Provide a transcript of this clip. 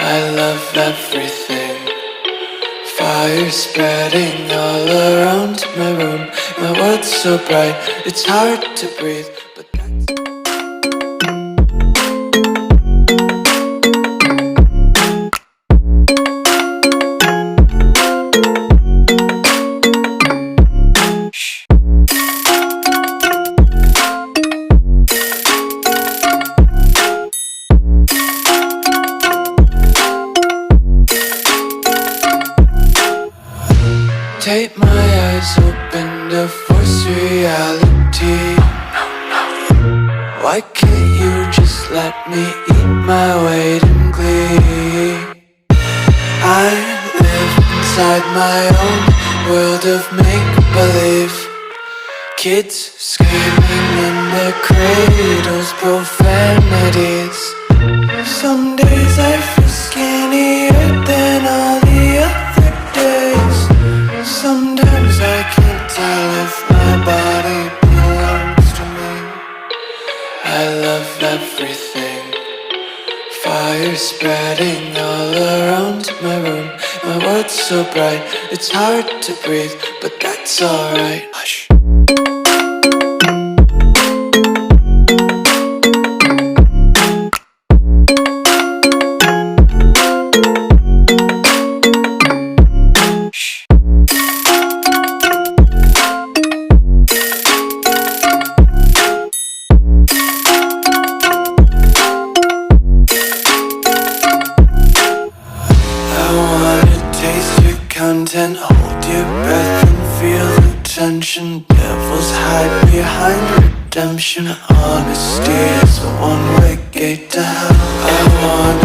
I love everything. Fire spreading all around my room. My world's so bright, it's hard to breathe. But take my eyes open to force reality. Why can't you just let me eat my weight in glee? I live inside my own world of make-believe. Kids screaming in their cradles, profanities. Some days I feel skinnier than all the other days. Sometimes I can't tell if my body belongs to me. I love everything. Fire spreading all around my room. My world's so bright, it's hard to breathe, but that's alright. Hush. Content, hold your breath and feel the tension. Devils hide behind redemption. Honesty is a one-way gate to hell. I want